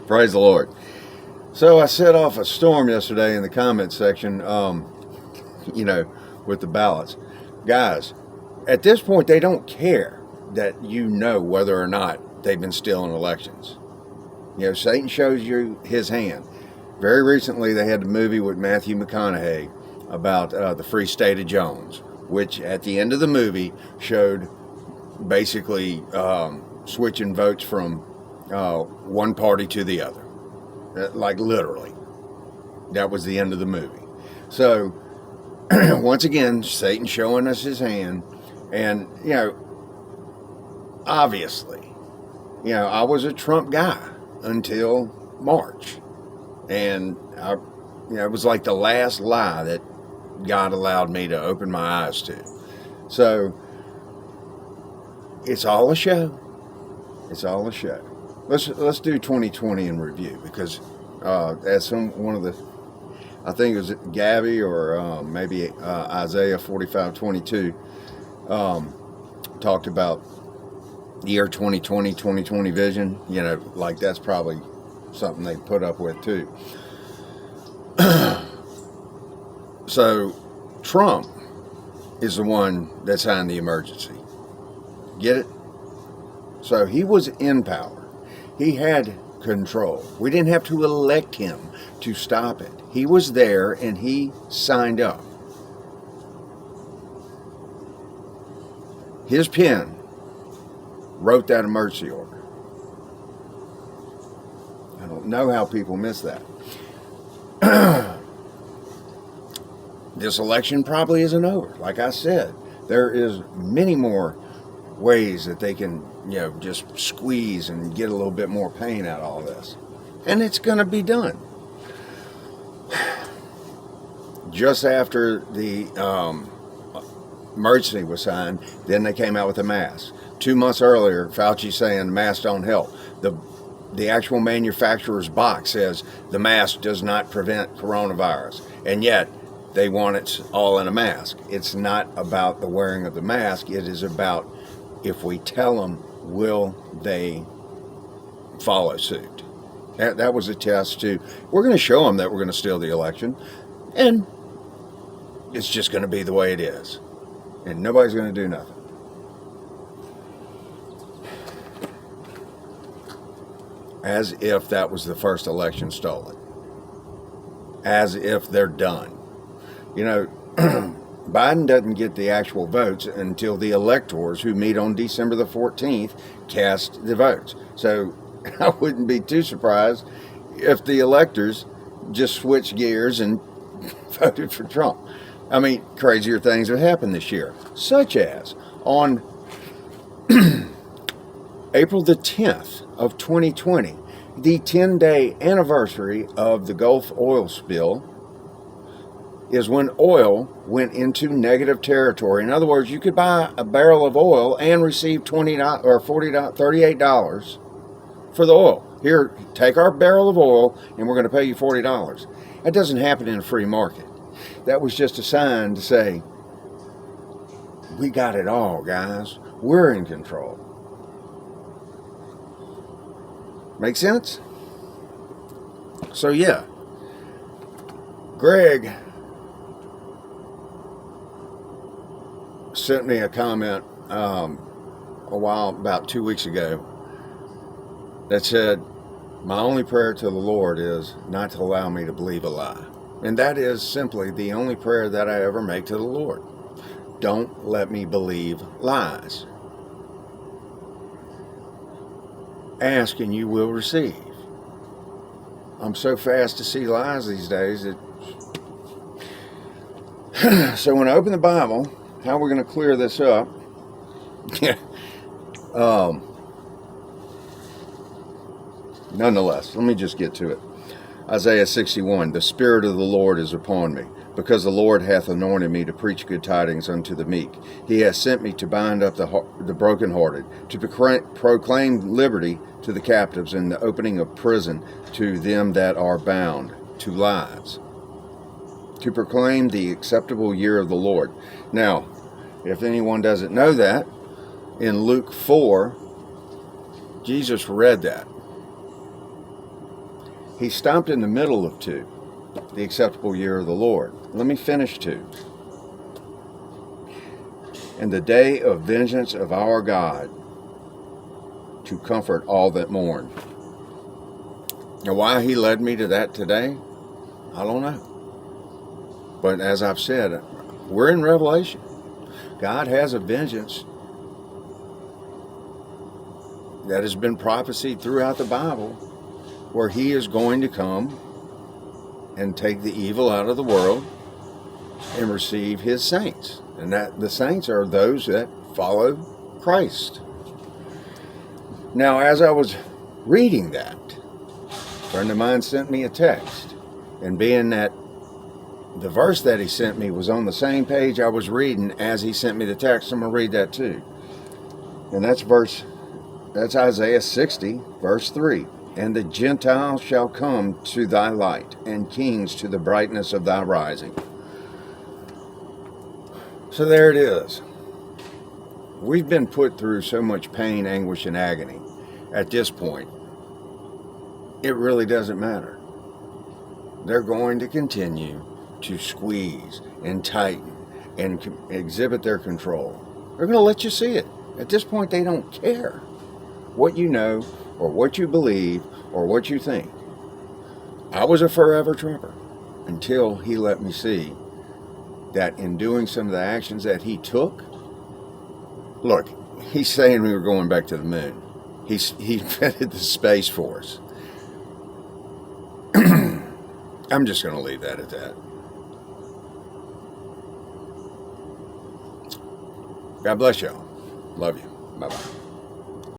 Praise the Lord. So I set off a storm yesterday in the comment section, with the ballots. Guys, at this point, they don't care that you know whether or not they've been stealing elections. Satan shows you his hand. Very recently, they had the movie with Matthew McConaughey about the Free State of Jones, which at the end of the movie showed basically switching votes from one party to the other. Like literally. That was the end of the movie. So, once again, Satan showing us his hand. And, obviously, I was a Trump guy until March. And, it was like the last lie that God allowed me to open my eyes to. So, it's all a show. It's all a show. Let's do 2020 in review, because as one of the, I think it was Gabby or maybe Isaiah 45:22 talked about year 2020, 2020 vision. Like that's probably something they put up with too. So Trump is the one that signed the emergency. Get it? So he was in power. He had control. We didn't have to elect him to stop it. He was there and he signed up. His pen wrote that emergency order. I don't know how people miss that. This election probably isn't over. Like I said, there is many more ways that they can, just squeeze and get a little bit more pain out of all this. And it's going to be done. Just after the emergency was signed, then they came out with a mask. 2 months earlier, Fauci saying masks don't help. The actual manufacturer's box says the mask does not prevent coronavirus. And yet, they want it all in a mask. It's not about the wearing of the mask. It is about, if we tell them, will they follow suit? That was a test too. We're going to show them that we're going to steal the election, and it's just going to be the way it is, and nobody's going to do nothing. As if that was the first election stolen. As if they're done. Biden doesn't get the actual votes until the electors who meet on December the 14th cast the votes. So I wouldn't be too surprised if the electors just switched gears and voted for Trump. I mean, crazier things have happened this year, such as on April the 10th of 2020, the 10-day anniversary of the Gulf oil spill, is when oil went into negative territory. In other words, you could buy a barrel of oil and receive $20 or $40, $38 for the oil. Here, take our barrel of oil and we're going to pay you $40. That doesn't happen in a free market. That was just a sign to say, we got it all, guys. We're in control. Make sense? So yeah, Greg sent me a comment about 2 weeks ago, that said, my only prayer to the Lord is not to allow me to believe a lie. And that is simply the only prayer that I ever make to the Lord. Don't let me believe lies. Ask and you will receive. I'm so fast to see lies these days. So when I open the Bible, how we're going to clear this up. Nonetheless, let me just get to it. Isaiah 61, the Spirit of the Lord is upon me, because the Lord hath anointed me to preach good tidings unto the meek. He hath sent me to bind up the brokenhearted, to proclaim liberty to the captives, and the opening of prison to them that are bound, to lies, to proclaim the acceptable year of the Lord. Now, if anyone doesn't know that, in Luke 4, Jesus read that. He stopped in the middle of 2, the acceptable year of the Lord. Let me finish 2. And the day of vengeance of our God, to comfort all that mourn. Now, why he led me to that today, I don't know. But as I've said, we're in Revelation. God has a vengeance that has been prophesied throughout the Bible, where he is going to come and take the evil out of the world and receive his saints. And that the saints are those that follow Christ. Now, as I was reading that, a friend of mine sent me a text. And being that the verse that he sent me was on the same page I was reading as he sent me the text, I'm going to read that too. And that's Isaiah 60, verse 3. And the Gentiles shall come to thy light, and kings to the brightness of thy rising. So there it is. We've been put through so much pain, anguish, and agony. At this point, it really doesn't matter. They're going to continue to squeeze and tighten and exhibit their control. They're going to let you see it. At this point, they don't care what you know or what you believe or what you think. I was a forever Trumper until he let me see that in doing some of the actions that he took. Look, he's saying we were going back to the moon. He invented the Space Force. I'm just going to leave that at that. God bless y'all. Love you. Bye-bye.